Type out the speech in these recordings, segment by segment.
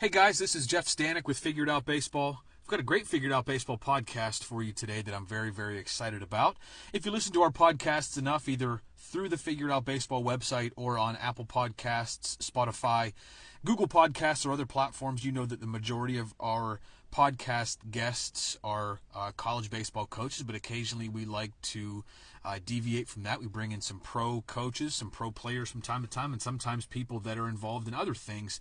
Hey guys, this is Jeff Stanek with Figured Out Baseball. I've got a great Figured Out Baseball podcast for you today that I'm very, very excited about. If you listen to our podcasts enough, either through the Figured Out Baseball website or on Apple Podcasts, Spotify, Google Podcasts, or other platforms, you know that the majority of our podcast guests are college baseball coaches, but occasionally we like to deviate from that. We bring in some pro coaches, some pro players from time to time, and sometimes people that are involved in other things,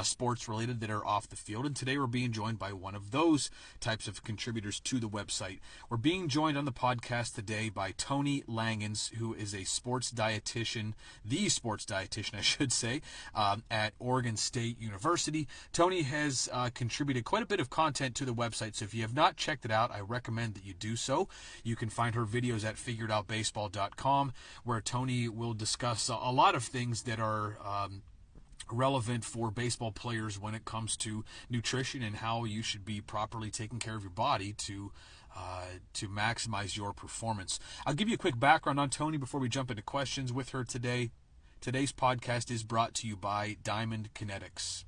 sports related, that are off the field. And today we're being joined by one of those types of contributors to the website. We're being joined on the podcast today by Toni Langhans, who is a sports dietitian, the sports dietitian, I should say, at Oregon State University. Toni has contributed quite a bit of content to the website, so if you have not checked it out, I recommend that you do so. You can find her videos at figuredoutbaseball.com, where Toni will discuss a lot of things that are relevant for baseball players when it comes to nutrition and how you should be properly taking care of your body to maximize your performance. I'll give you a quick background on Toni before we jump into questions with her today. Today's podcast is brought to you by Diamond Kinetics.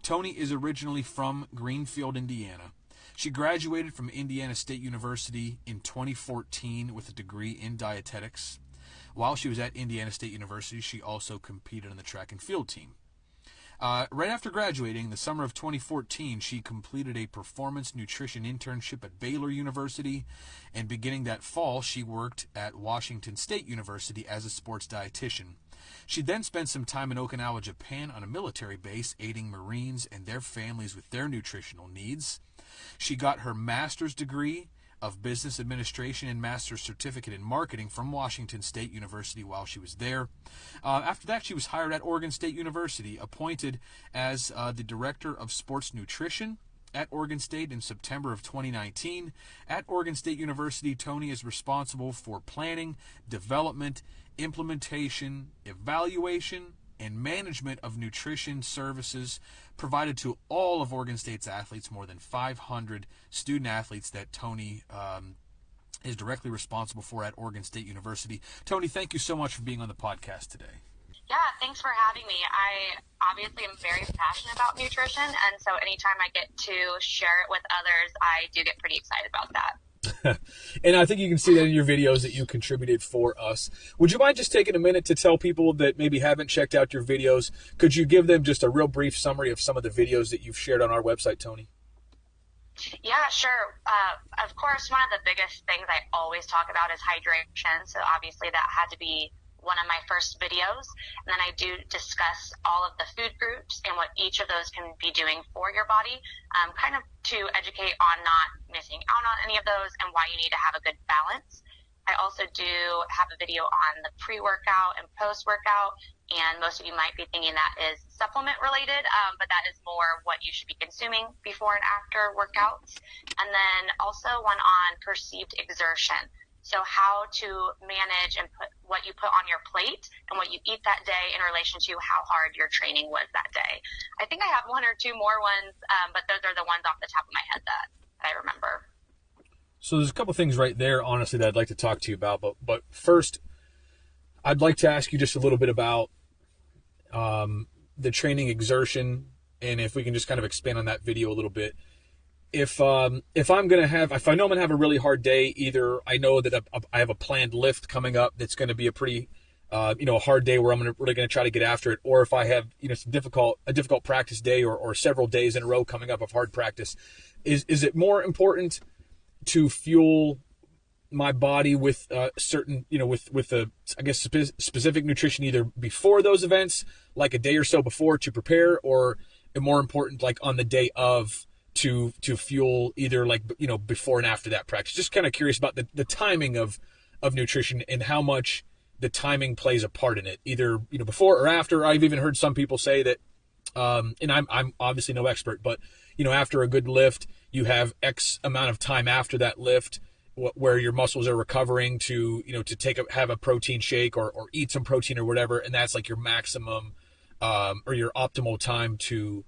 Toni is originally from Greenfield, Indiana. She graduated from Indiana State University in 2014 with a degree in dietetics. While she was at Indiana State University, she also competed on the track and field team. Right after graduating, the summer of 2014, she completed a performance nutrition internship at Baylor University, and beginning that fall, she worked at Washington State University as a sports dietitian. She then spent some time in Okinawa, Japan on a military base, aiding Marines and their families with their nutritional needs. She got her master's degree of business administration and master's certificate in marketing from Washington State University while she was there. After that, she was hired at Oregon State University, appointed as the director of sports nutrition at Oregon State in September of 2019. At Oregon State University, Toni is responsible for planning, development, implementation, evaluation, and management of nutrition services provided to all of Oregon State's athletes, more than 500 student athletes that Toni is directly responsible for at Oregon State University. Toni, thank you so much for being on the podcast today. Yeah, thanks for having me. I obviously am very passionate about nutrition, and so anytime I get to share it with others, I do get pretty excited about that. And I think you can see that in your videos that you contributed for us. Would you mind just taking a minute to tell people that maybe haven't checked out your videos? Could you give them just a real brief summary of some of the videos that you've shared on our website, Toni? Yeah, sure. Of course, one of the biggest things I always talk about is hydration. So obviously that had to be one of my first videos. And then I do discuss all of the food groups and what each of those can be doing for your body, kind of to educate on not missing out on any of those and why you need to have a good balance. I also do have a video on the pre-workout and post-workout, and most of you might be thinking that is supplement related, but that is more what you should be consuming before and after workouts. And then also one on perceived exertion. So how to manage and put what you put on your plate and what you eat that day in relation to how hard your training was that day. I think I have one or two more ones, but those are the ones off the top of my head that I remember. So there's a couple things right there, honestly, that I'd like to talk to you about. But first, I'd like to ask you just a little bit about the training exertion, and if we can just kind of expand on that video a little bit. If I know I'm going to have a really hard day, either I know that I have a planned lift coming up that's going to be a pretty, a hard day where I'm really going to try to get after it, or if I have, a difficult practice day or several days in a row coming up of hard practice, is it more important to fuel my body with certain, with a, I guess, specific nutrition either before those events, like a day or so before to prepare, or more important, like on the day of, to fuel either before and after that practice? Just kind of curious about the timing of nutrition and how much the timing plays a part in it, either before or after. I've even heard some people say that, and I'm obviously no expert, but after a good lift, you have X amount of time after that lift where your muscles are recovering to have a protein shake or eat some protein or whatever, and that's like your maximum or your optimal time to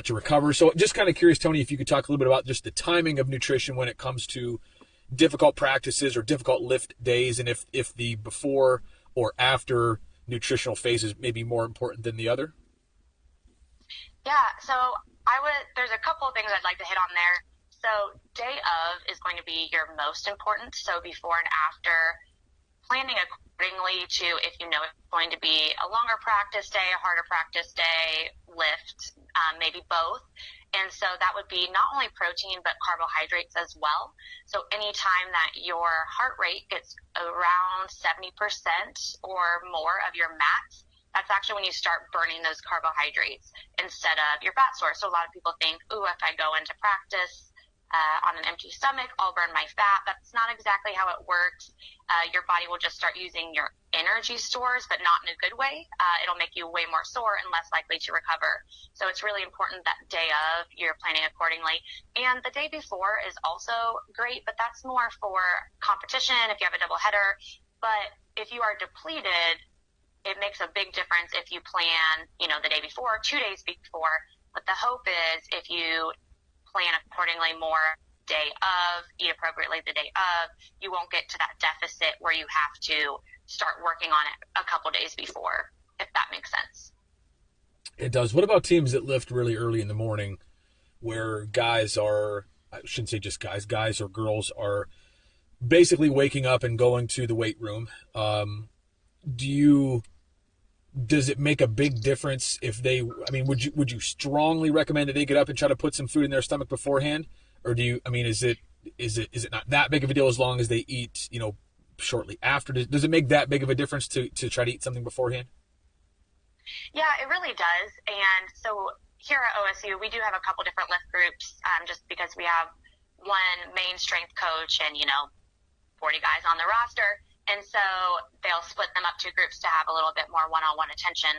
recover. So just kind of curious, Toni, if you could talk a little bit about just the timing of nutrition when it comes to difficult practices or difficult lift days, and if the before or after nutritional phase is maybe more important than the other. Yeah, so There's a couple of things I'd like to hit on there. So day of is going to be your most important. So before and after, planning accordingly to if you know it's going to be a longer practice day, a harder practice day, lift, maybe both. And so that would be not only protein, but carbohydrates as well. So anytime that your heart rate gets around 70% or more of your max, that's actually when you start burning those carbohydrates instead of your fat source. So a lot of people think, if I go into practice on an empty stomach, I'll burn my fat. That's not exactly how it works. Your body will just start using your energy stores, but not in a good way. It'll make you way more sore and less likely to recover. So it's really important that day of you're planning accordingly. And the day before is also great, but that's more for competition if you have a double header. But if you are depleted, it makes a big difference if you plan, the day before, 2 days before. But the hope is if you plan accordingly more day of, eat appropriately the day of, you won't get to that deficit where you have to start working on it a couple days before, if that makes sense. It does. What about teams that lift really early in the morning where guys are, I shouldn't say just guys or girls are basically waking up and going to the weight room? Does it make a big difference if would you strongly recommend that they get up and try to put some food in their stomach beforehand? Or is it not that big of a deal as long as they eat, shortly after? Does it make that big of a difference to try to eat something beforehand? Yeah, it really does. And so here at OSU, we do have a couple different lift groups, just because we have one main strength coach and, 40 guys on the roster. And so they'll split them up to groups to have a little bit more one-on-one attention.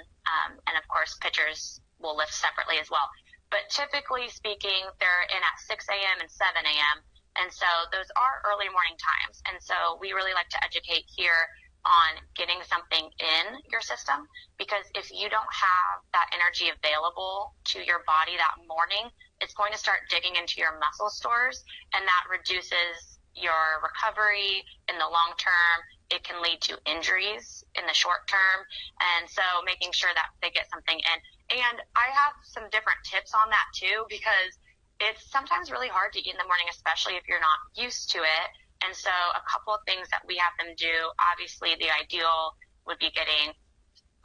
And of course, pitchers will lift separately as well. But typically speaking, they're in at 6 a.m. and 7 a.m. And so those are early morning times. And so we really like to educate here on getting something in your system, because if you don't have that energy available to your body that morning, it's going to start digging into your muscle stores, and that reduces your recovery in the long term. It can lead to injuries in the short term. And so making sure that they get something in. And I have some different tips on that too, because it's sometimes really hard to eat in the morning, especially if you're not used to it. And so a couple of things that we have them do, obviously the ideal would be getting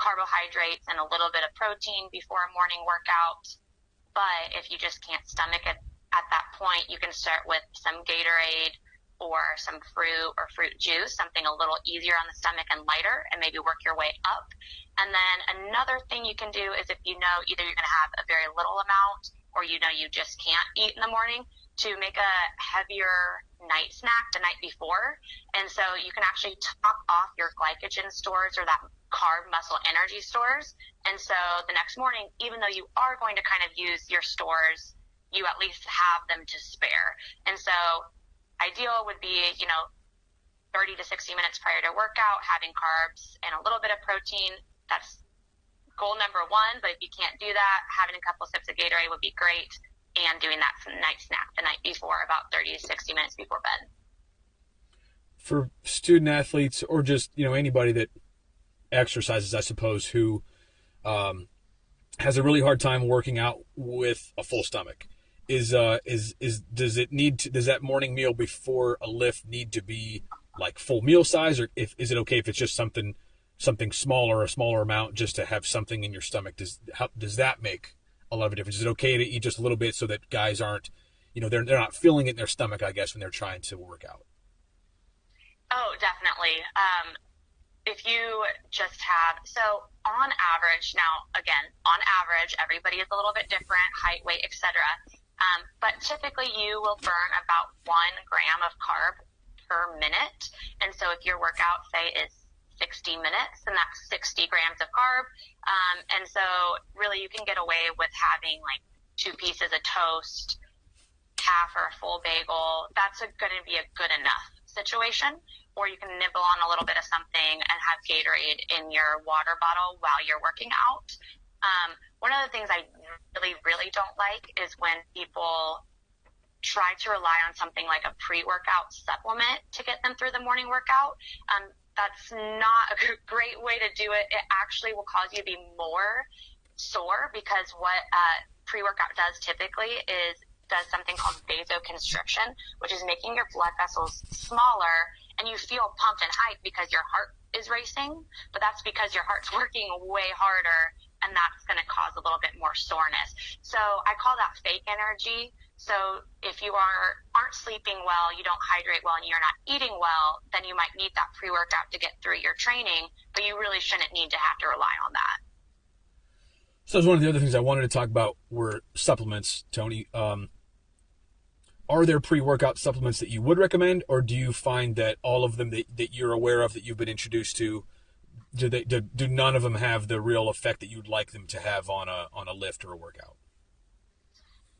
carbohydrates and a little bit of protein before a morning workout. But if you just can't stomach it at that point, you can start with some Gatorade or some fruit or fruit juice, something a little easier on the stomach and lighter, and maybe work your way up. And then another thing you can do is if you know either you're going to have a very little amount or you just can't eat in the morning, to make a heavier night snack the night before. And so you can actually top off your glycogen stores or that carb muscle energy stores. And so the next morning, even though you are going to kind of use your stores, you at least have them to spare. And so ideal would be, 30 to 60 minutes prior to workout, having carbs and a little bit of protein. That's goal number one. But if you can't do that, having a couple sips of Gatorade would be great, and doing that night snack the night before, about 30 to 60 minutes before bed. For student athletes or just, anybody that exercises, I suppose, who has a really hard time working out with a full stomach, does that morning meal before a lift need to be like full meal size, or is it okay if it's just something smaller, a smaller amount, just to have something in your stomach? Does that make a lot of a difference? Is it okay to eat just a little bit so that guys aren't, they're not feeling it in their stomach, I guess, when they're trying to work out? Oh, definitely. If you just so on average, now again, on average, everybody is a little bit different, height, weight, etc. But typically you will burn about 1 gram of carb per minute. And so if your workout, say, is 60 minutes, and that's 60 grams of carb. And so really you can get away with having like 2 pieces of toast, half or a full bagel. That's going to be a good enough situation. Or you can nibble on a little bit of something and have Gatorade in your water bottle while you're working out. One of the things I really, really don't like is when people try to rely on something like a pre-workout supplement to get them through the morning workout. That's not a great way to do it. It actually will cause you to be more sore, because what pre-workout does typically is does something called vasoconstriction, which is making your blood vessels smaller, and you feel pumped and hyped because your heart is racing, but that's because your heart's working way harder, and that's going to cause a little bit more soreness. So I call that fake energy. So if you aren't sleeping well, you don't hydrate well, and you're not eating well, then you might need that pre-workout to get through your training, but you really shouldn't need to have to rely on that. So one of the other things I wanted to talk about were supplements, Toni. Are there pre-workout supplements that you would recommend, or do you find that all of them that you're aware of that you've been introduced to, do none of them have the real effect that you'd like them to have on a lift or a workout?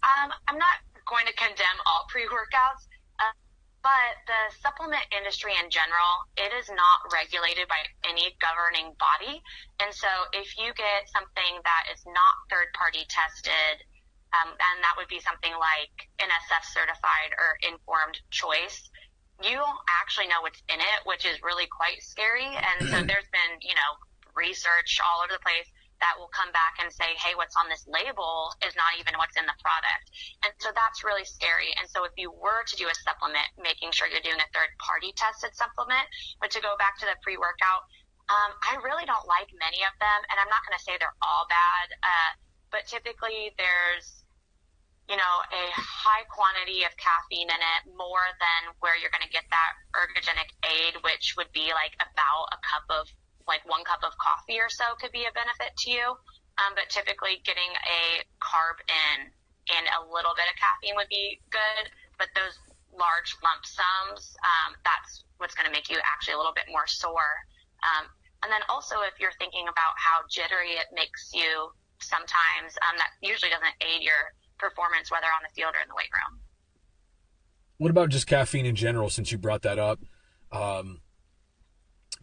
I'm not going to condemn all pre-workouts, but the supplement industry in general, it is not regulated by any governing body. And so if you get something that is not third-party tested, and that would be something like NSF certified or informed choice, you don't actually know what's in it, which is really quite scary. And so there's been, research all over the place that will come back and say, hey, what's on this label is not even what's in the product. And so that's really scary. And so if you were to do a supplement, making sure you're doing a third-party tested supplement. But to go back to the pre-workout, I really don't like many of them, and I'm not going to say they're all bad, but typically there's a high quantity of caffeine in it, more than where you're going to get that ergogenic aid, which would be like about one cup of coffee or so could be a benefit to you. But typically getting a carb in and a little bit of caffeine would be good. But those large lump sums, that's what's going to make you actually a little bit more sore. And then also if you're thinking about how jittery it makes you sometimes, that usually doesn't aid your performance, whether on the field or in the weight room. What about just caffeine in general, since you brought that up?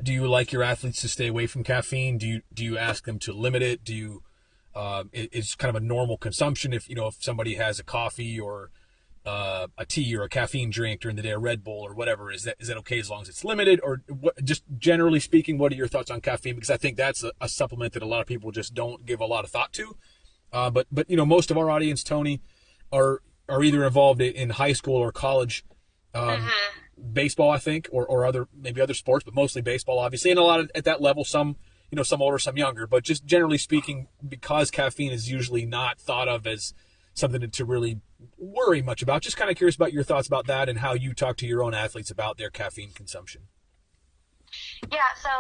Do you like your athletes to stay away from caffeine? Do you ask them to limit it? Do you it's kind of a normal consumption if somebody has a coffee or a tea or a caffeine drink during the day, a Red Bull or whatever, is that okay as long as it's limited? Or just generally speaking, what are your thoughts on caffeine? Because I think that's a supplement that a lot of people just don't give a lot of thought to. But most of our audience, Toni, are either involved in high school or college baseball, I think, or other sports, but mostly baseball, obviously, and a lot of, at that level, some older, some younger. But just generally speaking, because caffeine is usually not thought of as something to really worry much about, just kind of curious about your thoughts about that and how you talk to your own athletes about their caffeine consumption. Yeah, so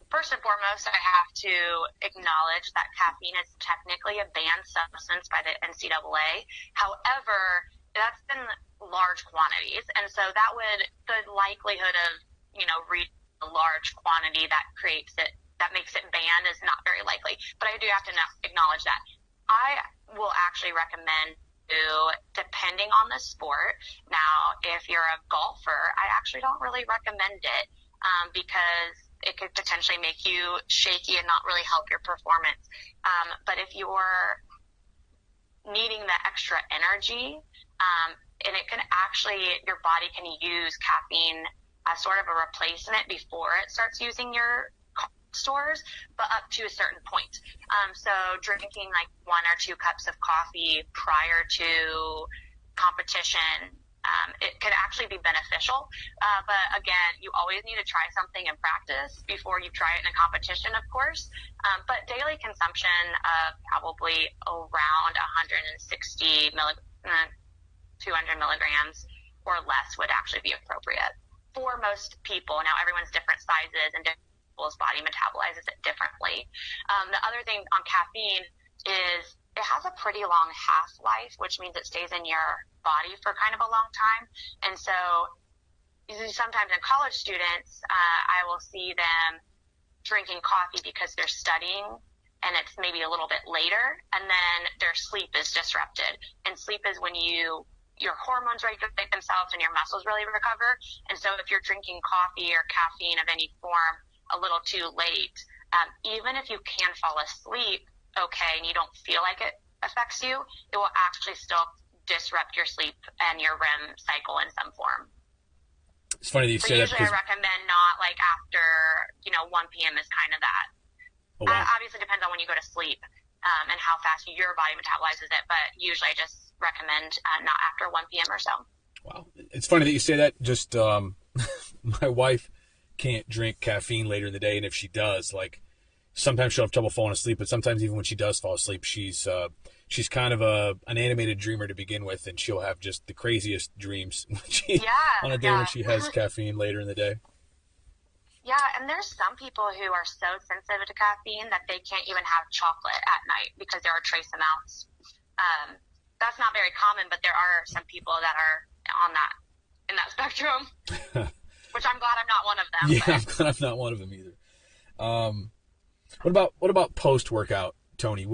first and foremost, I have to acknowledge that caffeine is technically a banned substance by the NCAA. However, that's in large quantities, and so the likelihood of reaching a large quantity that makes it banned is not very likely. But I do have to acknowledge that. I will actually recommend depending on the sport. Now, if you're a golfer, I actually don't really recommend it because it could potentially make you shaky and not really help your performance. But if you're needing the extra energy, and it can actually, your body can use caffeine as sort of a replacement before it starts using your stores, but up to a certain point. So drinking like 1 or 2 cups of coffee prior to competition, it could actually be beneficial. But again, you always need to try something in practice before you try it in a competition, of course. But daily consumption of probably around 160 200 milligrams or less would actually be appropriate for most people. Now, everyone's different sizes and different people's body metabolizes it differently. The other thing on caffeine is it has a pretty long half-life, which means it stays in your body for kind of a long time. And so sometimes in college students, I will see them drinking coffee because they're studying and it's maybe a little bit later, and then their sleep is disrupted. And sleep is when your hormones regulate themselves and your muscles really recover. And so if you're drinking coffee or caffeine of any form a little too late, even if you can fall asleep okay and you don't feel like it affects you, it will actually still disrupt your sleep and your REM cycle in some form. It's funny that you say that. Usually I recommend not like after, 1 p.m. is kind of that. Oh, wow. Obviously depends on when you go to sleep. and how fast your body metabolizes it. But usually I just recommend not after 1 p.m. or so. Wow. It's funny that you say that. Just my wife can't drink caffeine later in the day, and if she does, like, sometimes she'll have trouble falling asleep, but sometimes even when she does fall asleep, she's kind of an animated dreamer to begin with, and she'll have just the craziest dreams on a day when she has caffeine later in the day. Yeah, and there's some people who are so sensitive to caffeine that they can't even have chocolate at night because there are trace amounts. That's not very common, but there are some people that are in that spectrum, which I'm glad I'm not one of them. Yeah, I'm glad I'm not one of them either. What about post-workout, Toni?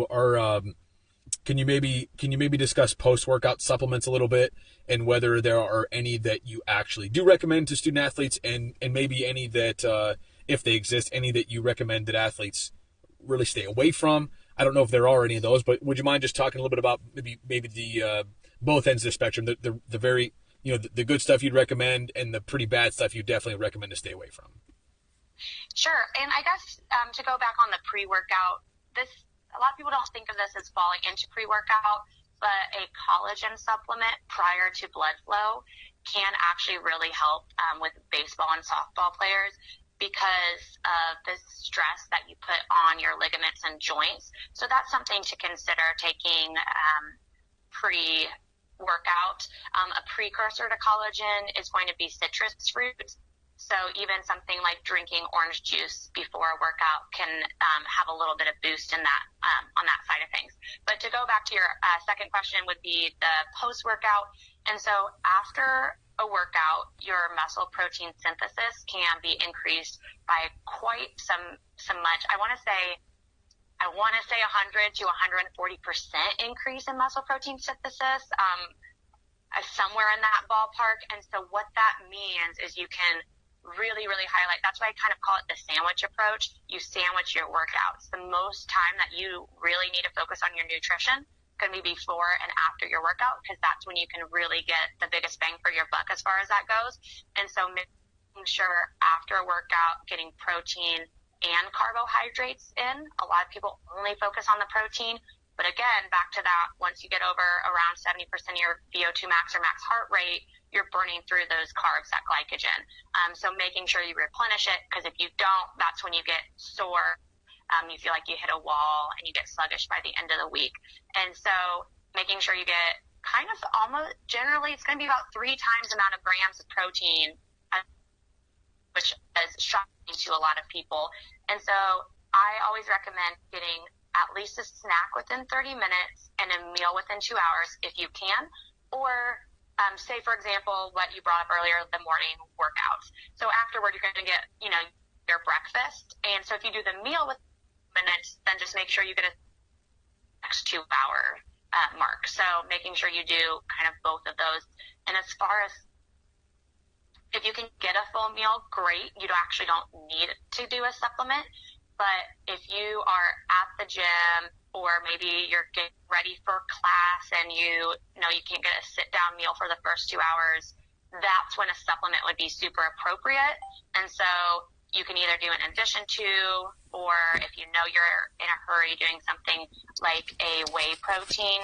Can you maybe discuss post-workout supplements a little bit, and whether there are any that you actually do recommend to student athletes, and maybe any that, if they exist, any that you recommend that athletes really stay away from? I don't know if there are any of those, but would you mind just talking a little bit about maybe the both ends of the spectrum, the very, the good stuff you'd recommend and the pretty bad stuff you definitely recommend to stay away from? Sure. And I guess to go back on the pre-workout, a lot of people don't think of this as falling into pre-workout, but a collagen supplement prior to blood flow can actually really help with baseball and softball players because of the stress that you put on your ligaments and joints. So that's something to consider taking pre-workout. A precursor to collagen is going to be citrus fruits. So even something like drinking orange juice before a workout can have a little bit of boost in that on that side of things. But to go back to your second question would be the post-workout. And so after a workout, your muscle protein synthesis can be increased by quite some much. I want to say 100 to 140% increase in muscle protein synthesis. Somewhere in that ballpark. And so what that means is you can really, really highlight. That's why I kind of call it the sandwich approach. You sandwich your workouts. The most time that you really need to focus on your nutrition going to be before and after your workout, because that's when you can really get the biggest bang for your buck as far as that goes. And so making sure after a workout, getting protein and carbohydrates in. A lot of people only focus on the protein. But again, back to that, once you get over around 70% of your VO2 max or max heart rate, you're burning through those carbs, that glycogen. So making sure you replenish it, because if you don't, that's when you get sore. You feel like you hit a wall and you get sluggish by the end of the week. And so making sure you get kind of almost, generally it's going to be about 3 times the amount of grams of protein, which is shocking to a lot of people. And so I always recommend getting at least a snack within 30 minutes and a meal within 2 hours if you can. Or say, for example, what you brought up earlier, the morning workouts. So afterward, you're going to get, your breakfast. And so if you do the meal within minutes, then just make sure you get a next 2 hour mark. So making sure you do kind of both of those. And as far as if you can get a full meal, great. You actually don't need to do a supplement. But if you are at the gym or maybe you're getting ready for class and you can't get a sit-down meal for the first 2 hours, that's when a supplement would be super appropriate. And so you can either do it in addition to, or if you're in a hurry, doing something like a whey protein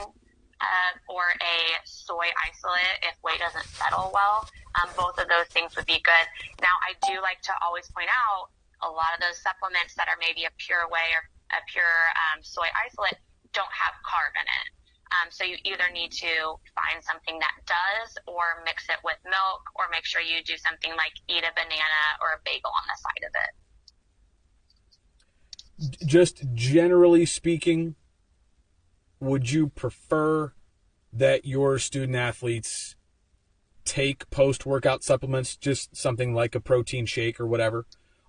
or a soy isolate if whey doesn't settle well. Both of those things would be good. Now, I do like to always point out, a lot of those supplements that are maybe a pure whey or a pure soy isolate don't have carb in it. So you either need to find something that does, or mix it with milk, or make sure you do something like eat a banana or a bagel on the side of it. Just generally speaking, would you prefer that your student athletes take post-workout supplements, just something like a protein shake or whatever?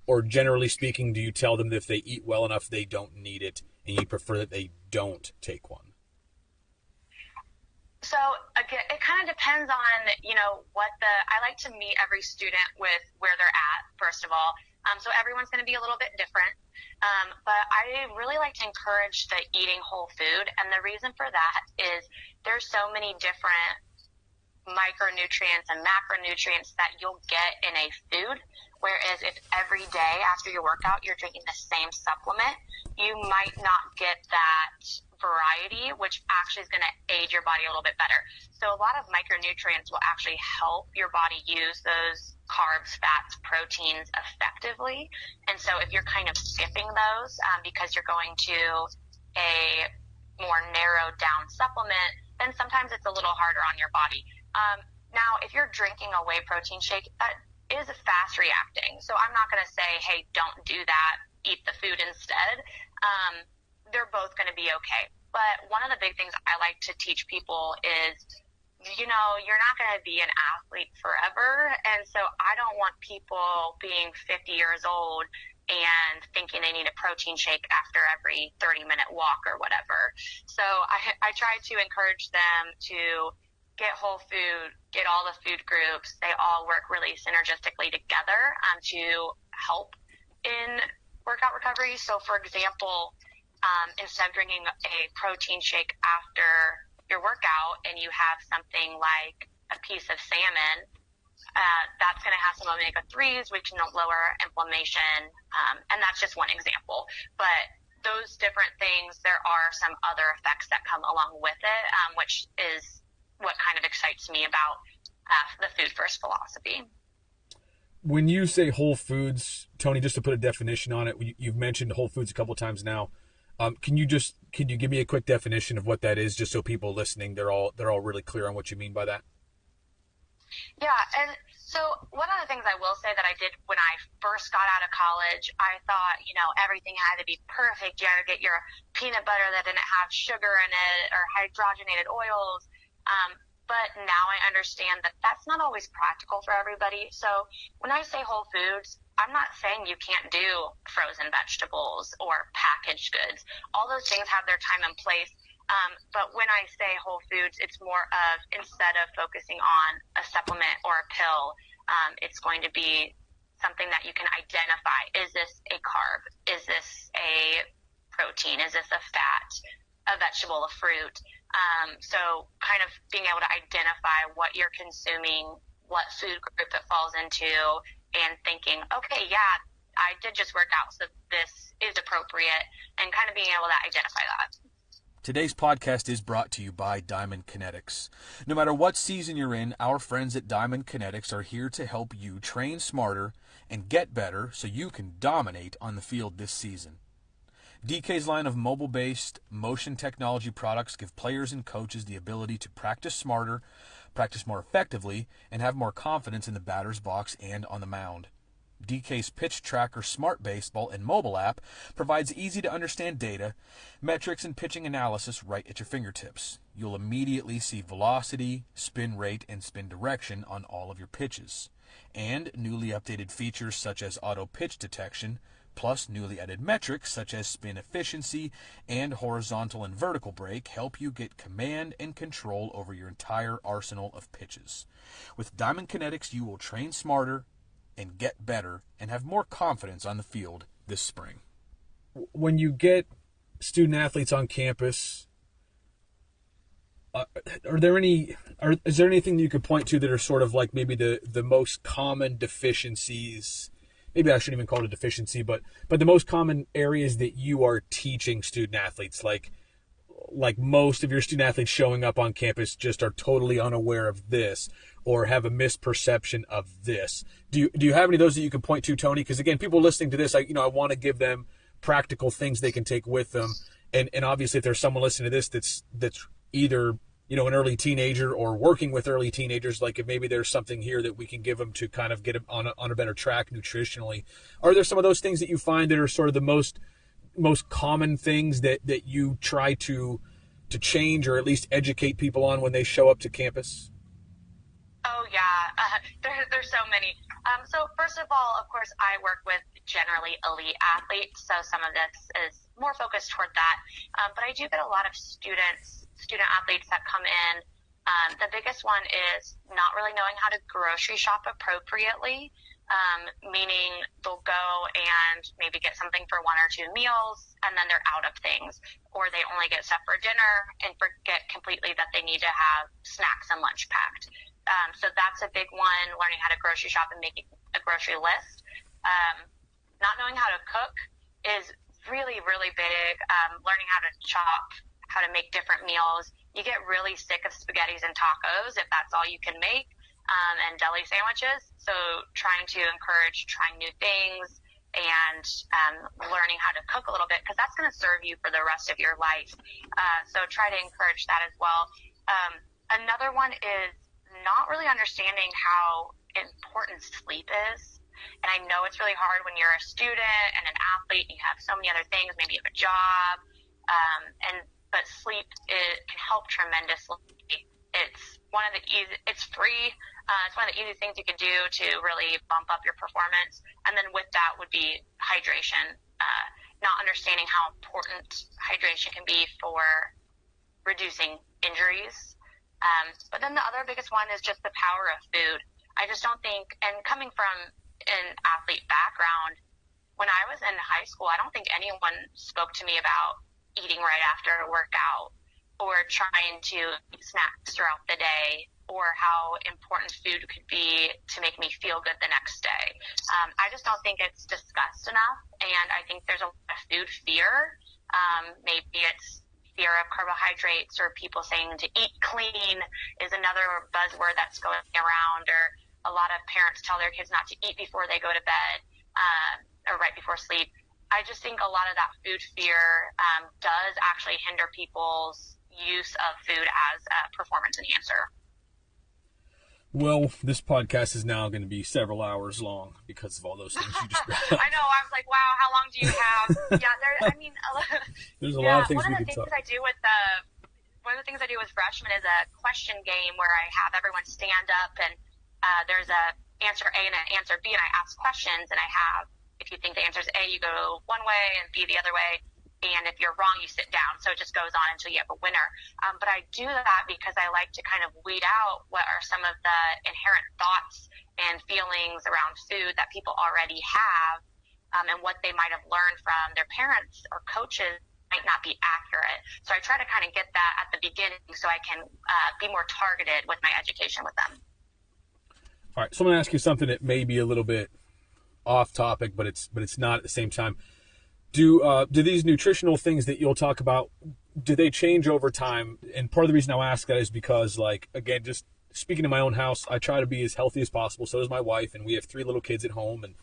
Or generally speaking, do you tell them that if they eat well enough, they don't need it, and you prefer that they don't take one? So again, it kind of depends on, I like to meet every student with where they're at, first of all. So everyone's going to be a little bit different. But I really like to encourage the eating whole food. And the reason for that is there's so many different micronutrients and macronutrients that you'll get in a food. Whereas if every day after your workout you're drinking the same supplement, you might not get that variety, which actually is going to aid your body a little bit better. So a lot of micronutrients will actually help your body use those carbs, fats, proteins effectively. And so if you're kind of skipping those because you're going to a more narrowed down supplement, then sometimes it's a little harder on your body. Now, if you're drinking a whey protein shake, that is fast reacting. So I'm not going to say, hey, don't do that, eat the food instead. They're both going to be okay. But one of the big things I like to teach people is, you're not going to be an athlete forever. And so I don't want people being 50 years old and thinking they need a protein shake after every 30-minute walk or whatever. So I try to encourage them to get whole food, get all the food groups. They all work really synergistically together to help in workout recovery. So, for example, instead of drinking a protein shake after your workout and you have something like a piece of salmon, that's going to have some omega-3s, which can lower inflammation. And that's just one example. But those different things, there are some other effects that come along with it, which is what kind of excites me about the food first philosophy. When you say whole foods, Toni, just to put a definition on it, you've mentioned whole foods a couple of times now. Can you give me a quick definition of what that is, just so people listening, they're all really clear on what you mean by that? Yeah, and so one of the things I will say that I did when I first got out of college, I thought, everything had to be perfect. You had to get your peanut butter that didn't have sugar in it or hydrogenated oils. But now I understand that that's not always practical for everybody. So when I say whole foods, I'm not saying you can't do frozen vegetables or packaged goods. All those things have their time and place. But when I say whole foods, it's more of, instead of focusing on a supplement or a pill, it's going to be something that you can identify. Is this a carb? Is this a protein? Is this a fat, a vegetable, a fruit? So kind of being able to identify what you're consuming, what food group it falls into, and thinking, okay, yeah, I did just work out, so this is appropriate, and kind of being able to identify that. Today's podcast is brought to you by Diamond Kinetics. No matter what season you're in, our friends at Diamond Kinetics are here to help you train smarter and get better so you can dominate on the field this season. DK's line of mobile-based motion technology products give players and coaches the ability to practice smarter, practice more effectively, and have more confidence in the batter's box and on the mound. DK's Pitch Tracker Smart Baseball and mobile app provides easy-to-understand data, metrics, and pitching analysis right at your fingertips. You'll immediately see velocity, spin rate, and spin direction on all of your pitches. And newly updated features such as auto pitch detection, plus newly added metrics such as spin efficiency and horizontal and vertical break help you get command and control over your entire arsenal of pitches. With Diamond Kinetics, you will train smarter and get better and have more confidence on the field this spring. When you get student athletes on campus, is there anything that you could point to that are sort of like maybe the most common deficiencies? Maybe I shouldn't even call it a deficiency, but the most common areas that you are teaching student athletes, like most of your student athletes showing up on campus just are totally unaware of this or have a misperception of this. Do you have any of those that you can point to, Toni? Because again, people listening to this, I want to give them practical things they can take with them. And obviously if there's someone listening to this that's either an early teenager or working with early teenagers, like if maybe there's something here that we can give them to kind of get them on a better track nutritionally. Are there some of those things that you find that are sort of the most common things that you try to change or at least educate people on when they show up to campus? Oh, yeah. There's so many. So first of all, of course, I work with generally elite athletes, so some of this is more focused toward that. But I do get a lot of student athletes that come in. The biggest one is not really knowing how to grocery shop appropriately, meaning they'll go and maybe get something for 1 or 2 meals, and then they're out of things, or they only get stuff for dinner and forget completely that they need to have snacks and lunch packed. So that's a big one, learning how to grocery shop and making a grocery list. Not knowing how to cook is really, really big. Learning how to chop, how to make different meals. You get really sick of spaghettis and tacos if that's all you can make, and deli sandwiches. So trying to encourage trying new things and learning how to cook a little bit, because that's going to serve you for the rest of your life. So try to encourage that as well. Another one is not really understanding how important sleep is. And I know it's really hard when you're a student and an athlete and you have so many other things, maybe you have a job, but sleep can help tremendously. It's one of the it's free. It's one of the easiest things you can do to really bump up your performance. And then with that would be hydration. Not understanding how important hydration can be for reducing injuries. But then the other biggest one is just the power of food. I just don't think, and coming from an athlete background, when I was in high school, I don't think anyone spoke to me about eating right after a workout or trying to eat snacks throughout the day, or how important food could be to make me feel good the next day. I just don't think it's discussed enough, and I think there's a lot of food fear. Maybe it's fear of carbohydrates, or people saying to eat clean is another buzzword that's going around, or a lot of parents tell their kids not to eat before they go to bed, or right before sleep. I just think a lot of that food fear does actually hinder people's use of food as a performance enhancer. Well, this podcast is now going to be several hours long because of all those things you just brought up. I know. I was like, wow, how long do you have? There's a lot of things we could talk. One of the things I do with freshmen is a question game where I have everyone stand up, and there's a answer A and an answer B, and I ask questions, and I have, if you think the answer is A, you go one way, and B the other way. And if you're wrong, you sit down. So it just goes on until you have a winner. But I do that because I like to kind of weed out what are some of the inherent thoughts and feelings around food that people already have, and what they might have learned from their parents or coaches might not be accurate. So I try to kind of get that at the beginning so I can be more targeted with my education with them. All right, so I'm going to ask you something that may be a little bit off topic, but it's not at the same time. Do these nutritional things that you'll talk about, do they change over time? And part of the reason I'll ask that is because, like, again, just speaking to my own house, I try to be as healthy as possible. So does my wife, and we have 3 little kids at home, and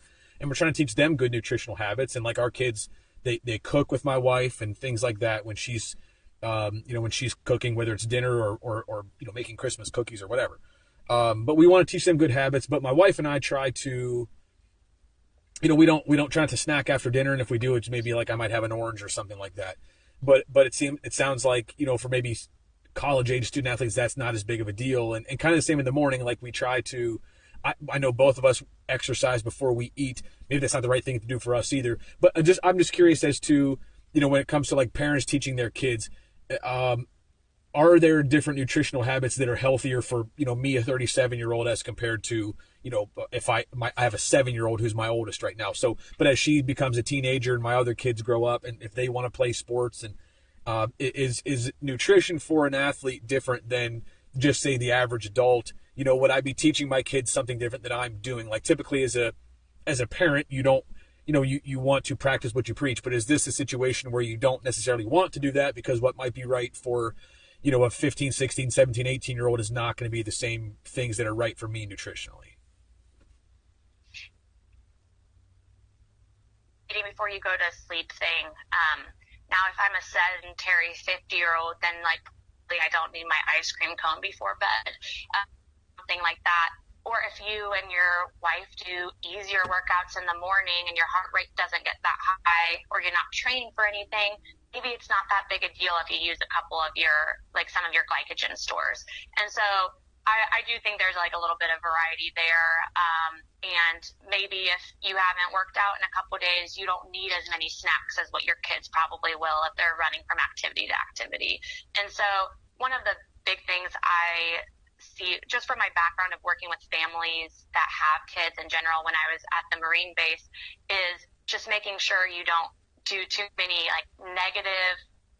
we're trying to teach them good nutritional habits. And like our kids, they cook with my wife and things like that when she's, when she's cooking, whether it's dinner or making Christmas cookies or whatever. But we want to teach them good habits. But my wife and I try to, we don't try to snack after dinner, and if we do, it's maybe like I might have an orange or something like that. But it sounds like, for maybe college age student athletes, that's not as big of a deal. And kind of the same in the morning, like we try to, I know both of us exercise before we eat. Maybe that's not the right thing to do for us either. But I'm just curious as to, when it comes to like parents teaching their kids, are there different nutritional habits that are healthier for, me, a 37-year-old, as compared to, if I have a 7-year-old who's my oldest right now. So, but as she becomes a teenager and my other kids grow up, and if they want to play sports, and is nutrition for an athlete different than just say the average adult? Would I be teaching my kids something different than I'm doing? Like typically as a parent, you don't, you want to practice what you preach, but is this a situation where you don't necessarily want to do that because what might be right for, a 15, 16, 17, 18-year-old is not going to be the same things that are right for me nutritionally? Before you go to sleep thing. Now, if I'm a sedentary 50-year-old, then I don't need my ice cream cone before bed, something like that. Or if you and your wife do easier workouts in the morning and your heart rate doesn't get that high, or you're not training for anything, maybe it's not that big a deal if you use a couple of some of your glycogen stores. And so I do think there's a little bit of variety there. And maybe if you haven't worked out in a couple of days, you don't need as many snacks as what your kids probably will if they're running from activity to activity. And so one of the big things I see just from my background of working with families that have kids in general when I was at the Marine base is just making sure you don't do too many negative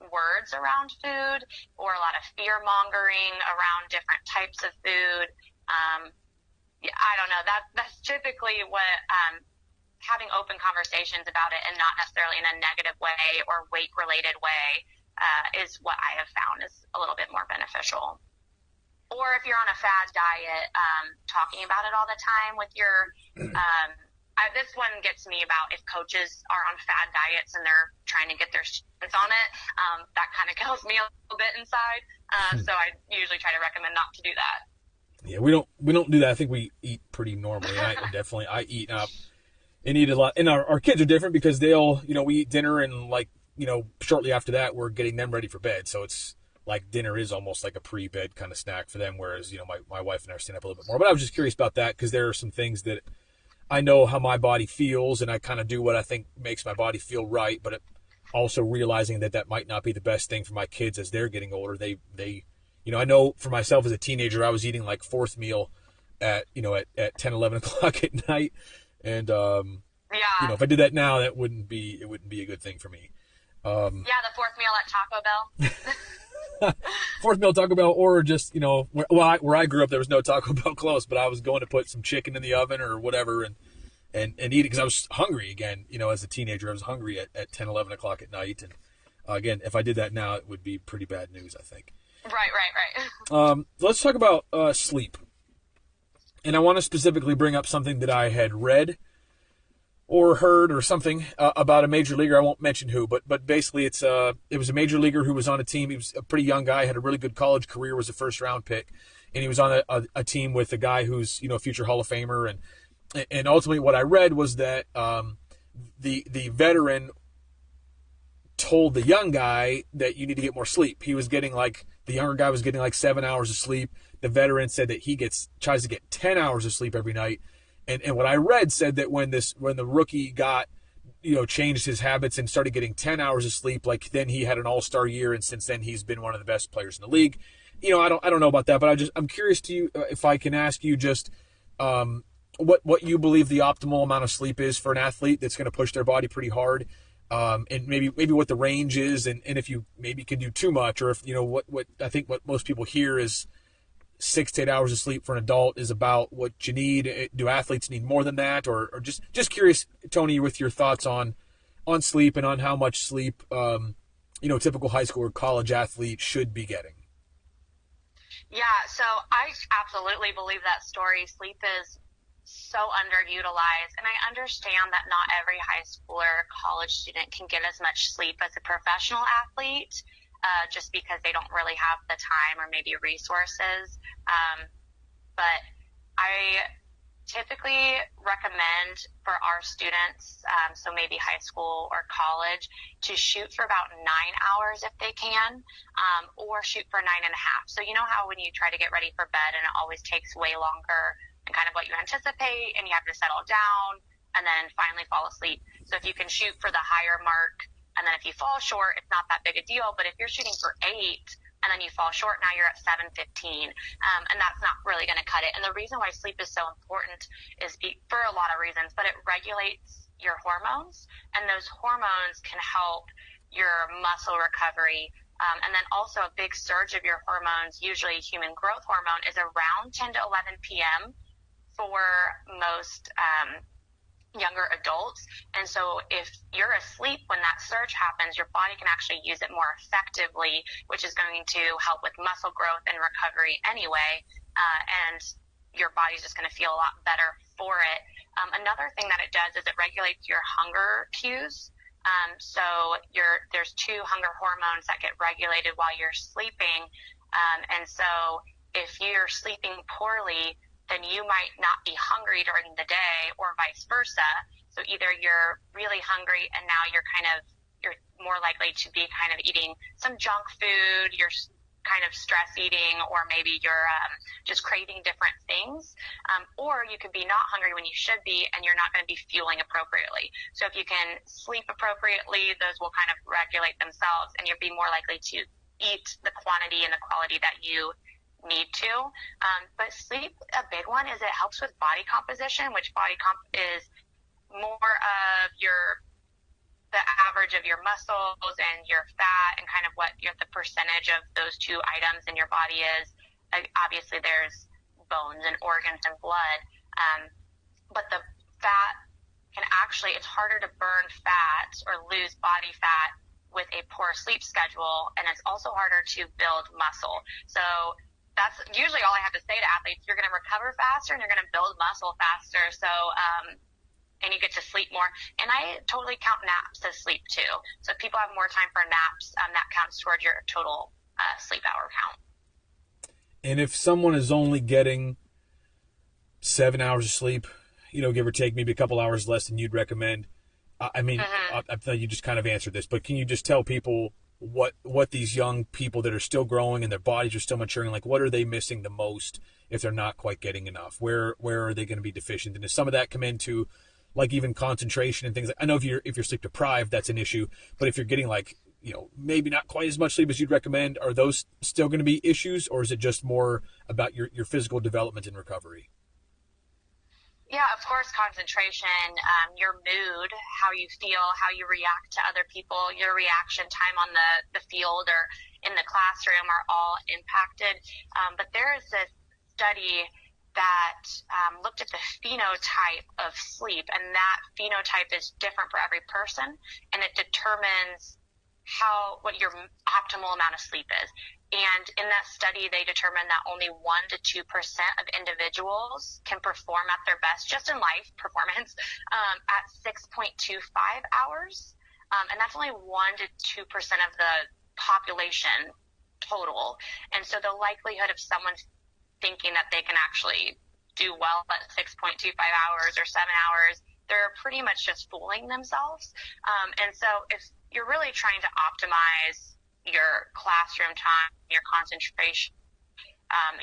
words around food or a lot of fear mongering around different types of food. I don't know. That's typically what having open conversations about it, and not necessarily in a negative way or weight related way. is what I have found is a little bit more beneficial. Or if you're on a fad diet, talking about it all the time with your this one gets me about if coaches are on fad diets and they're trying to get their students on it. That kind of kills me a little bit inside. So I usually try to recommend not to do that. Yeah, we don't do that. I think we eat pretty normally. I eat up and eat a lot. And our kids are different because they'll, we eat dinner and shortly after that we're getting them ready for bed. So it's like dinner is almost like a pre-bed kind of snack for them. Whereas, my wife and I are staying up a little bit more. But I was just curious about that because there are some things that I know how my body feels and I kind of do what I think makes my body feel right. But also realizing that might not be the best thing for my kids as they're getting older. They I know for myself as a teenager, I was eating like fourth meal at 10, 11 o'clock at night. And, if I did that now, it wouldn't be a good thing for me. The fourth meal at Taco Bell. Fourth meal Taco Bell, or just, where I grew up, there was no Taco Bell close, but I was going to put some chicken in the oven or whatever and eat it because I was hungry again. As a teenager, I was hungry at 10, 11 o'clock at night. And again, if I did that now, it would be pretty bad news, I think. Right. Let's talk about sleep. And I want to specifically bring up something that I had read or heard or something about a major leaguer. I won't mention who, but basically it was a major leaguer who was on a team. He was a pretty young guy, had a really good college career, was a first-round pick, and he was on a team with a guy who's a future Hall of Famer. And ultimately what I read was that the veteran told the young guy that you need to get more sleep. He was getting the younger guy was getting 7 hours of sleep. The veteran said that he tries to get 10 hours of sleep every night. And what I read said that when the rookie got, changed his habits and started getting 10 hours of sleep, then he had an all-star year. And since then he's been one of the best players in the league. I don't know about that, but I'm curious to you if I can ask you just, what you believe the optimal amount of sleep is for an athlete that's going to push their body pretty hard. And maybe what the range is, and if you maybe can do too much, or if what I think what most people hear is 6 to 8 hours of sleep for an adult is about what you need. Do athletes need more than that, or just curious, Toni, with your thoughts on sleep and on how much sleep typical high school or college athlete should be getting? Yeah, so I absolutely believe that story. Sleep is so underutilized, and I understand that not every high school or college student can get as much sleep as a professional athlete, just because they don't really have the time or maybe resources. But I typically recommend for our students, so maybe high school or college, to shoot for about 9 hours if they can, or shoot for 9.5. So you know how when you try to get ready for bed and it always takes way longer and kind of what you anticipate, and you have to settle down and then finally fall asleep. So if you can shoot for the higher mark, and then if you fall short, it's not that big a deal. But if you're shooting for 8 and then you fall short, now you're at 7:15, and that's not really going to cut it. And the reason why sleep is so important is for a lot of reasons, but it regulates your hormones, and those hormones can help your muscle recovery. And then also a big surge of your hormones, usually human growth hormone, is around 10 to 11 p.m. for most younger adults. And so if you're asleep when that surge happens, your body can actually use it more effectively, which is going to help with muscle growth and recovery anyway. And your body's just going to feel a lot better for it. Another thing that it does is it regulates your hunger cues. So there's 2 hunger hormones that get regulated while you're sleeping. And so if you're sleeping poorly, then you might not be hungry during the day, or vice versa. So either you're really hungry and now you're more likely to be kind of eating some junk food, you're kind of stress eating, or maybe you're just craving different things. Or you could be not hungry when you should be, and you're not going to be fueling appropriately. So if you can sleep appropriately, those will kind of regulate themselves, and you'll be more likely to eat the quantity and the quality that you need to. But sleep, a big one, is it helps with body composition, which body comp is more of the average of your muscles and your fat, and kind of what the percentage of those 2 items in your body is. Obviously there's bones and organs and blood, but the fat can actually, it's harder to burn fat or lose body fat with a poor sleep schedule, and it's also harder to build muscle. So that's usually all I have to say to athletes. You're going to recover faster and you're going to build muscle faster. So, and you get to sleep more. And I totally count naps as sleep too. So if people have more time for naps, that counts towards your total sleep hour count. And if someone is only getting 7 hours of sleep, give or take maybe a couple hours less than you'd recommend, I thought you just kind of answered this, but can you just tell people what these young people that are still growing and their bodies are still maturing, like what are they missing the most if they're not quite getting enough? Where are they going to be deficient? And does some of that come into like even concentration and things? I know if you're sleep deprived, that's an issue, but if you're getting like, maybe not quite as much sleep as you'd recommend, are those still going to be issues, or is it just more about your physical development and recovery? Yeah, of course, concentration, your mood, how you feel, how you react to other people, your reaction time on the field or in the classroom are all impacted. But there is this study that looked at the phenotype of sleep, and that phenotype is different for every person, and it determines what your optimal amount of sleep is. And in that study, they determined that only 1% to 2% of individuals can perform at their best, just in life performance, at 6.25 hours. And that's only 1% to 2% of the population total. And so the likelihood of someone thinking that they can actually do well at 6.25 hours or 7 hours, they're pretty much just fooling themselves. And so if you're really trying to optimize your classroom time, your concentration,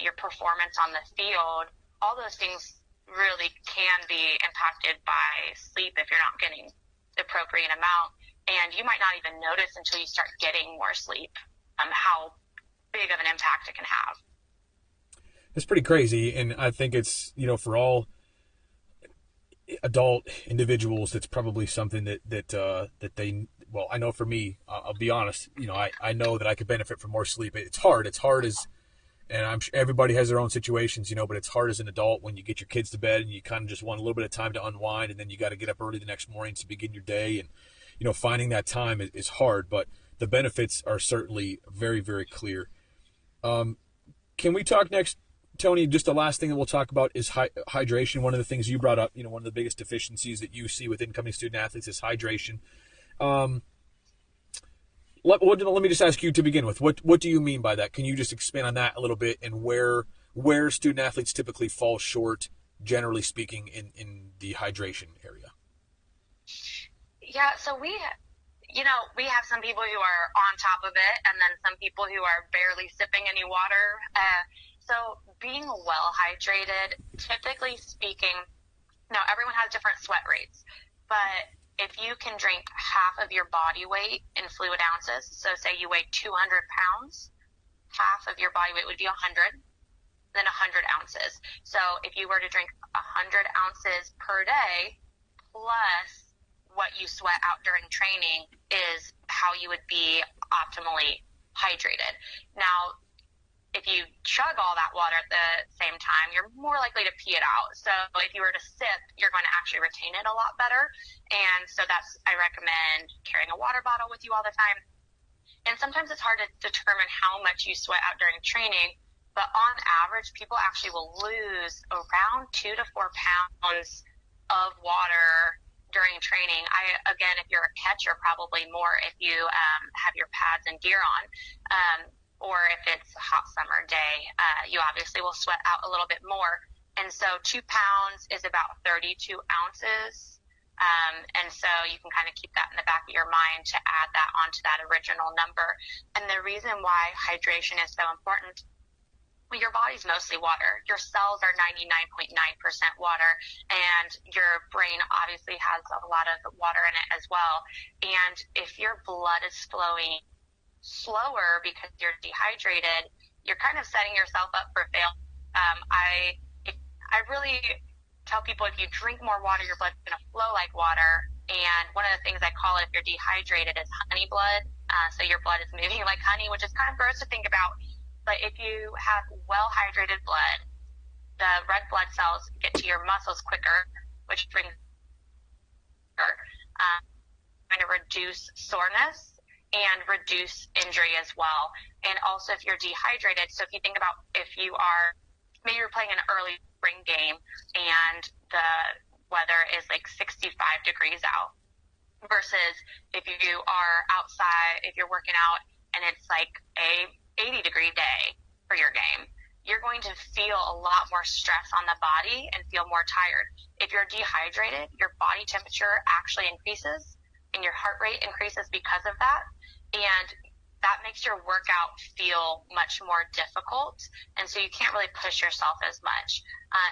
your performance on the field, all those things really can be impacted by sleep if you're not getting the appropriate amount. And you might not even notice until you start getting more sleep how big of an impact it can have. It's pretty crazy, and I think it's, for all adult individuals, that's probably something that they, well, I know for me, I'll be honest, I know that I could benefit from more sleep. It's hard and I'm sure everybody has their own situations, but it's hard as an adult when you get your kids to bed and you kind of just want a little bit of time to unwind, and then you got to get up early the next morning to begin your day, and finding that time is hard, but the benefits are certainly very, very clear. Can we talk next, Toni? Just the last thing that we'll talk about is hydration. One of the things you brought up, one of the biggest deficiencies that you see with incoming student athletes is hydration. Let me just ask you to begin with, what do you mean by that? Can you just expand on that a little bit, and where student athletes typically fall short, generally speaking, in the hydration area? Yeah, so we have some people who are on top of it, and then some people who are barely sipping any water. So being well hydrated, typically speaking, now everyone has different sweat rates, but if you can drink half of your body weight in fluid ounces, so say you weigh 200 pounds, half of your body weight would be 100, then 100 ounces. So if you were to drink 100 ounces per day, plus what you sweat out during training, is how you would be optimally hydrated. Now, if you chug all that water at the same time, you're more likely to pee it out. So if you were to sip, you're going to actually retain it a lot better. And so I recommend carrying a water bottle with you all the time. And sometimes it's hard to determine how much you sweat out during training, but on average, people actually will lose around 2 to 4 pounds of water during training. Again, if you're a catcher, probably more if you have your pads and gear on. Or if it's a hot summer day, you obviously will sweat out a little bit more. And so 2 pounds is about 32 ounces. And so you can kind of keep that in the back of your mind to add that onto that original number. And the reason why hydration is so important, well, your body's mostly water. Your cells are 99.9% water, and your brain obviously has a lot of water in it as well. And if your blood is flowing slower because you're dehydrated, you're kind of setting yourself up for failure. I really tell people, if you drink more water, your blood's going to flow like water. And one of the things I call it, if you're dehydrated, is honey blood. So your blood is moving like honey, which is kind of gross to think about. But if you have well-hydrated blood, the red blood cells get to your muscles quicker, which brings kind of reduce soreness. and reduce injury as well. And also if you're dehydrated, so if you think about if you are, maybe you're playing an early spring game and the weather is like 65 degrees out versus if you are outside, if you're working out and it's like a 80-degree day for your game, you're going to feel a lot more stress on the body and feel more tired. If you're dehydrated, your body temperature actually increases and your heart rate increases because of that. And that makes your workout feel much more difficult. And so you can't really push yourself as much.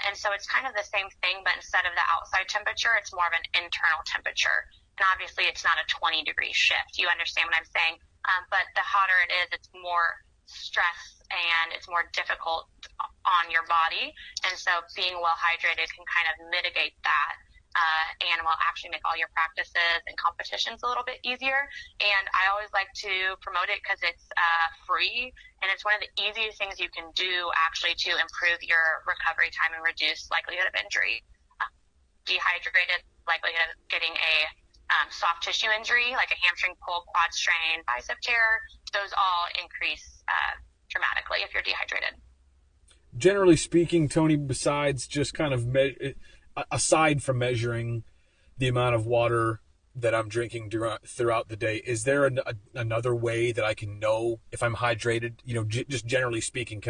And so it's kind of the same thing, but instead of the outside temperature, it's more of an internal temperature. And obviously it's not a 20-degree shift. You understand what I'm saying? But the hotter it is, it's more stress and it's more difficult on your body. And so being well hydrated can kind of mitigate that. And will actually make all your practices and competitions a little bit easier. And I always like to promote it because it's free, and it's one of the easiest things you can do actually to improve your recovery time and reduce likelihood of injury. Dehydrated, likelihood of getting a soft tissue injury like a hamstring pull, quad strain, bicep tear, those all increase dramatically if you're dehydrated. Generally speaking, Toni, besides just kind of aside from measuring the amount of water that I'm drinking throughout the day, is there another way that I can know if I'm hydrated? Just generally speaking,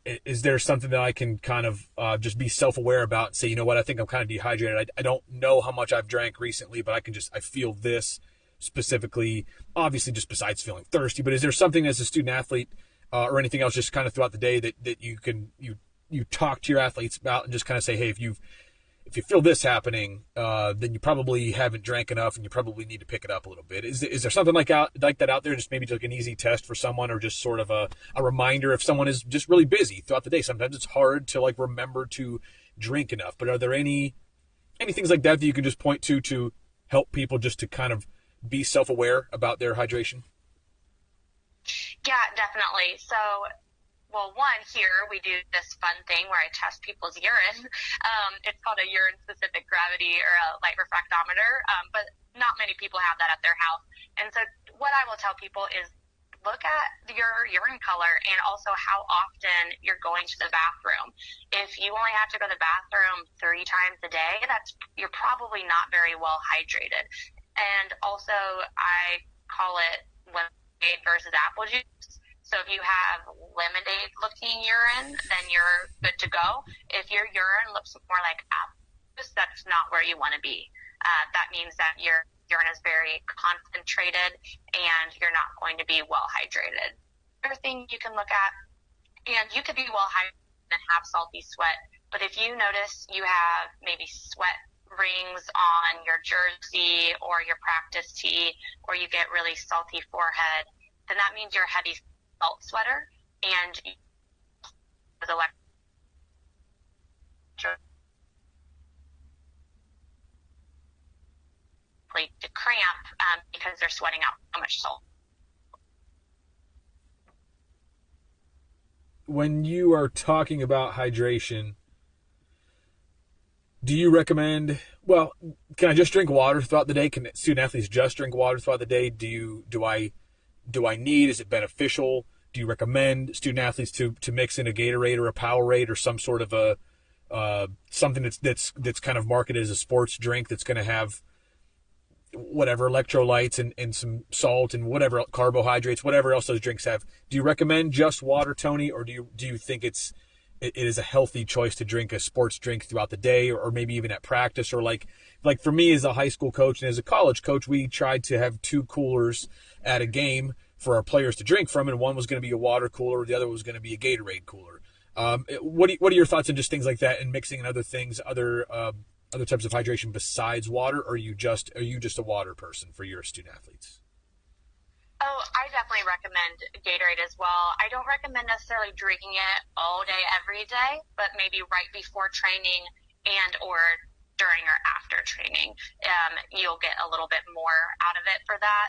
is there something that I can kind of just be self-aware about and say, you know what, I think I'm kind of dehydrated. I don't know how much I've drank recently, but I feel this specifically, obviously just besides feeling thirsty. But is there something as a student athlete or anything else just kind of throughout the day that you talk to your athletes about and just kind of say, hey, if you feel this happening, then you probably haven't drank enough and you probably need to pick it up a little bit. Is there something like that out there, just maybe like an easy test for someone, or just sort of a reminder if someone is just really busy throughout the day? Sometimes it's hard to like remember to drink enough, but are there any things like that you can just point to help people just to kind of be self-aware about their hydration? Yeah, definitely. So, well, one, here we do this fun thing where I test people's urine. It's called a urine-specific gravity or a light refractometer, but not many people have that at their house. And so what I will tell people is look at your urine color and also how often you're going to the bathroom. If you only have to go to the bathroom 3 times a day, you're probably not very well hydrated. And also I call it lemonade versus apple juice. So if you have lemonade-looking urine, then you're good to go. If your urine looks more like apple juice, that's not where you want to be. That means that your urine is very concentrated and you're not going to be well hydrated. Another thing you can look at, and you could be well hydrated and have salty sweat, but if you notice you have maybe sweat rings on your jersey or your practice tee, or you get really salty forehead, then that means you're a heavy salt sweater and the to cramp because they're sweating out so much salt. When you are talking about hydration, do you recommend, can I just drink water throughout the day? Can student athletes just drink water throughout the day? Do I need, is it beneficial? Do you recommend student athletes to mix in a Gatorade or a Powerade or some sort of a something that's kind of marketed as a sports drink that's going to have whatever electrolytes and some salt and whatever carbohydrates, whatever else those drinks have? Do you recommend just water, Toni, or do you think it is a healthy choice to drink a sports drink throughout the day, or maybe even at practice? Or like for me as a high school coach and as a college coach, we tried to have 2 coolers at a game for our players to drink from, and one was going to be a water cooler, the other was going to be a Gatorade cooler. What are your thoughts on just things like that and mixing in other things, other types of hydration besides water? Or are you just a water person for your student athletes? Oh, I definitely recommend Gatorade as well. I don't recommend necessarily drinking it all day, every day, but maybe right before training and or during or after training. You'll get a little bit more out of it for that.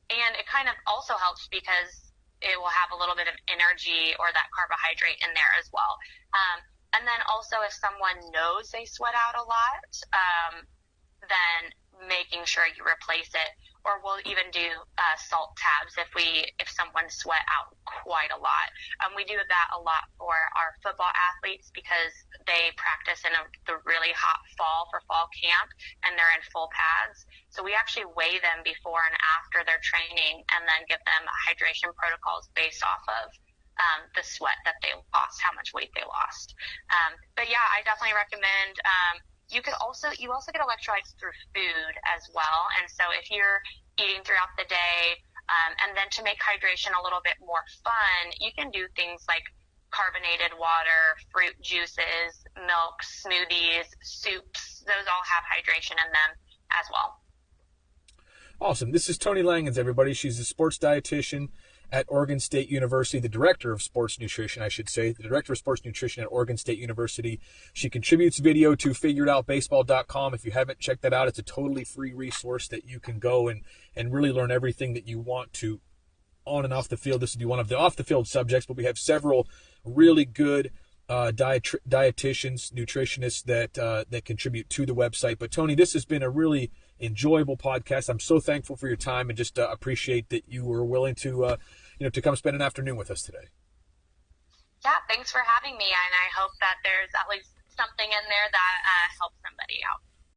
And it kind of also helps because it will have a little bit of energy or that carbohydrate in there as well. And then also if someone knows they sweat out a lot, then making sure you replace it. or we'll even do salt tabs if someone sweat out quite a lot. We do that a lot for our football athletes because they practice in the really hot fall for fall camp, and they're in full pads. So we actually weigh them before and after their training, and then give them hydration protocols based off of the sweat that they lost, how much weight they lost. But yeah, I definitely recommend. You also get electrolytes through food as well. And so if you're eating throughout the day, and then to make hydration a little bit more fun, you can do things like carbonated water, fruit juices, milk, smoothies, soups. Those all have hydration in them as well. Awesome. This is Toni Langhans, everybody. She's a sports dietitian at Oregon State University, the director of sports nutrition, I should say, the director of sports nutrition at Oregon State University. She contributes video to figuredoutbaseball.com. If you haven't checked that out, it's a totally free resource that you can go and really learn everything that you want to on and off the field. This would be one of the off the field subjects, but we have several really good dietitians, nutritionists that contribute to the website. But Toni, this has been a really enjoyable podcast. I'm so thankful for your time and just appreciate that you were willing to to come spend an afternoon with us today. Yeah, thanks for having me, and I hope that there's at least something in there that helps somebody out.